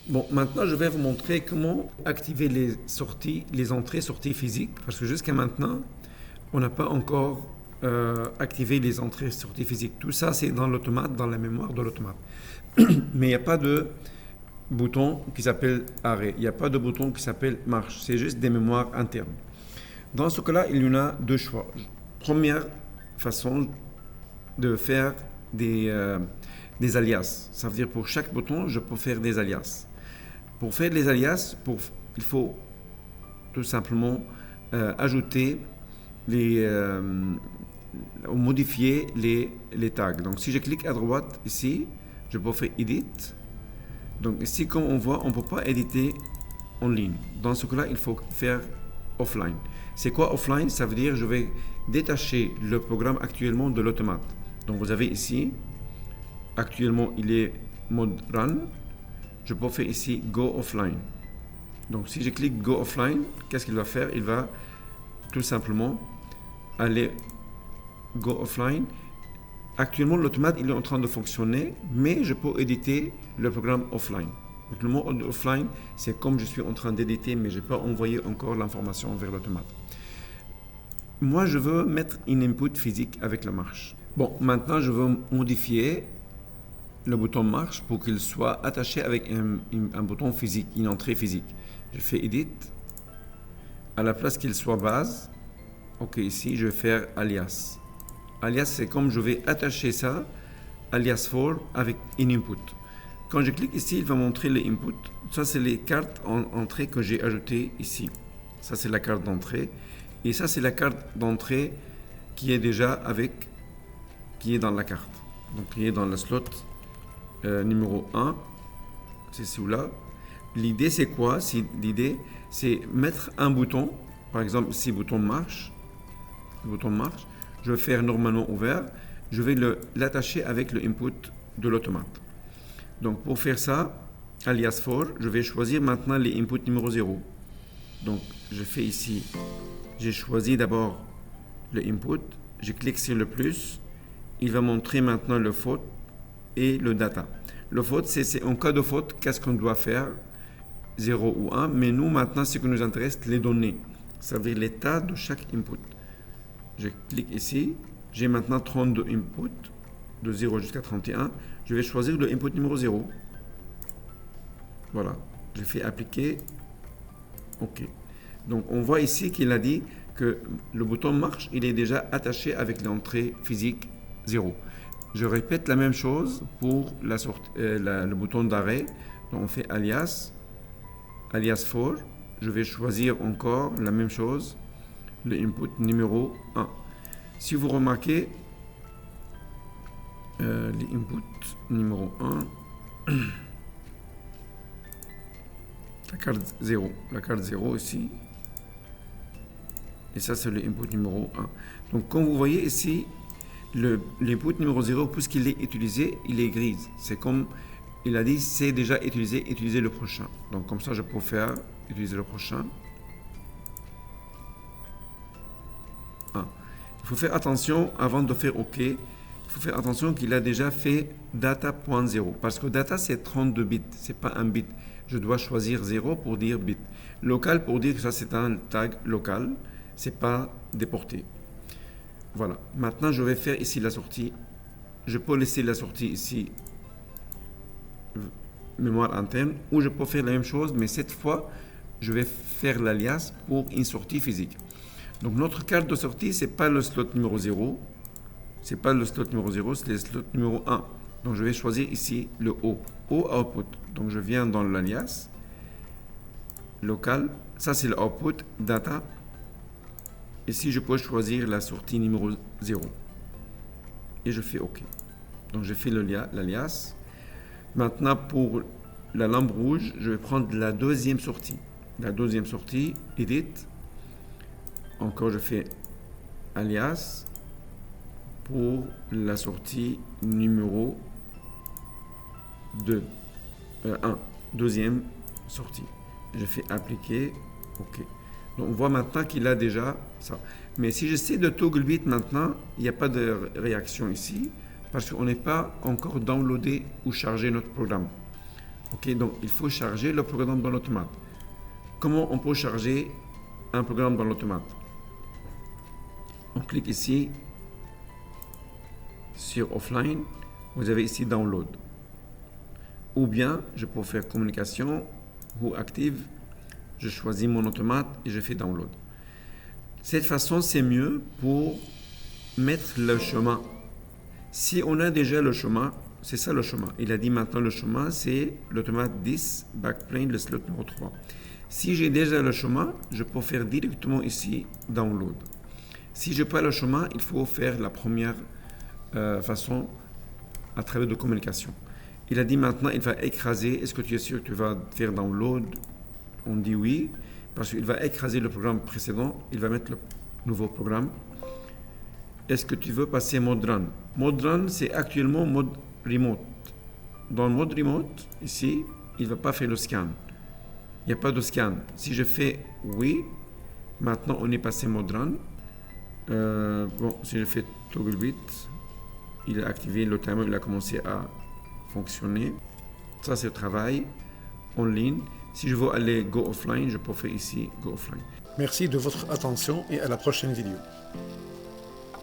Bon, maintenant, je vais vous montrer comment activer les entrées-sorties physiques, parce que jusqu'à maintenant, on n'a pas encore activé les entrées-sorties physiques. Tout ça, c'est dans l'automate, dans la mémoire de l'automate. Mais il n'y a pas de bouton qui s'appelle arrêt, il n'y a pas de bouton qui s'appelle marche, c'est juste des mémoires internes. Dans ce cas-là, il y en a deux choix. Première façon de faire des alias. Ça veut dire pour chaque bouton, je peux faire des alias. Pour faire les alias, il faut tout simplement ajouter ou modifier les tags. Donc si je clique à droite ici, je peux faire Edit. Donc ici, comme on voit, on ne peut pas éditer en ligne. Dans ce cas-là, il faut faire offline. C'est quoi offline? Ça veut dire je vais détacher le programme actuellement de l'automate. Donc vous avez ici, actuellement il est mode run. Je peux faire ici Go Offline. Donc si je clique Go Offline, qu'est-ce qu'il va faire? Il va tout simplement aller Go Offline. Actuellement, l'automate il est en train de fonctionner, mais je peux éditer le programme offline. Donc, le mode offline, c'est comme je suis en train d'éditer, mais je n'ai pas envoyé encore l'information vers l'automate. Moi, je veux mettre une input physique avec la marche. Bon, maintenant, je veux modifier le bouton marche pour qu'il soit attaché avec un bouton physique, une entrée physique. Je fais Edit. À la place qu'il soit base, ok, ici, je vais faire alias. Alias, c'est comme je vais attacher ça, alias for, avec une input. Quand je clique ici, il va montrer les inputs. Ça, c'est les cartes entrée que j'ai ajoutées ici. Ça, c'est la carte d'entrée. Et ça, c'est la carte d'entrée qui est déjà qui est dans la carte. Donc, qui est dans le slot numéro 1. C'est celui-là. L'idée, c'est quoi? L'idée, c'est mettre un bouton. Par exemple, ici, bouton marche. Bouton marche. Je vais faire normalement ouvert. Je vais l'attacher avec le input de l'automate. Donc, pour faire ça, alias for, je vais choisir maintenant les inputs numéro 0. Donc, je fais ici, j'ai choisi d'abord le input. Je clique sur le plus. Il va montrer maintenant le faute et le data. Le faute, c'est en cas de faute, qu'est-ce qu'on doit faire? 0 ou 1. Mais nous, maintenant, ce qui nous intéresse, les données. Ça veut dire l'état de chaque input. Je clique ici. J'ai maintenant 32 inputs, de 0 jusqu'à 31. Je vais choisir le input numéro 0. Voilà. Je fais appliquer. OK. Donc, on voit ici qu'il a dit que le bouton marche, il est déjà attaché avec l'entrée physique 0. Je répète la même chose pour le bouton d'arrêt. Donc, on fait alias for. Je vais choisir encore la même chose, le input numéro 1. Si vous remarquez, les inputs numéro 1, la carte 0 ici, et ça c'est le input numéro 1. Donc comme vous voyez ici, l'input numéro 0, puisqu'il est utilisé, il est grise. C'est comme il a dit, c'est déjà utilisé, utiliser le prochain. Donc comme ça je peux faire utiliser le prochain. Il faut faire attention avant de faire OK. Il faut faire attention qu'il a déjà fait data.0 parce que data c'est 32 bits, c'est pas un bit. Je dois choisir 0 pour dire bit. Local pour dire que ça c'est un tag local, c'est pas déporté. Voilà. Maintenant je vais faire ici la sortie. Je peux laisser la sortie ici mémoire interne ou je peux faire la même chose mais cette fois je vais faire l'alias pour une sortie physique. Donc notre carte de sortie, ce n'est pas le slot numéro 0. C'est pas le slot numéro 0, c'est le slot numéro 1. Donc je vais choisir ici le O. O output. Donc je viens dans l'alias. Local. Ça c'est le output. Data. Ici je peux choisir la sortie numéro 0. Et je fais OK. Donc je fais l'alias. Maintenant pour la lampe rouge, je vais prendre la deuxième sortie. La deuxième sortie, Edit. Encore je fais alias pour la sortie numéro 2. 1. Deuxième sortie. Je fais appliquer. OK. Donc on voit maintenant qu'il a déjà ça. Mais si j'essaie de toggle bit maintenant, il n'y a pas de réaction ici parce qu'on n'est pas encore downloadé ou chargé notre programme. Ok, donc il faut charger le programme dans l'automate. Comment on peut charger un programme dans l'automate? On clique ici sur Offline, vous avez ici Download. Ou bien, je peux faire Communication ou Active, je choisis mon automate et je fais Download. Cette façon, c'est mieux pour mettre le chemin. Si on a déjà le chemin, c'est ça le chemin. Il a dit maintenant le chemin, c'est l'automate 10, backplane, le slot numéro 3. Si j'ai déjà le chemin, je peux faire directement ici Download. Si je n'ai pas le chemin, il faut faire la première façon à travers de communication. Il a dit maintenant, il va écraser. Est-ce que tu es sûr que tu vas faire Download? On dit oui, parce qu'il va écraser le programme précédent. Il va mettre le nouveau programme. Est-ce que tu veux passer mode run? Mode run, c'est actuellement mode remote. Dans le mode remote, ici, il ne va pas faire le scan. Il n'y a pas de scan. Si je fais oui, maintenant on est passé mode run. Si je fais toggle bit, il a activé le timer, il a commencé à fonctionner. Ça, c'est le travail en ligne. Si je veux aller go offline, je peux faire ici go offline. Merci de votre attention et à la prochaine vidéo.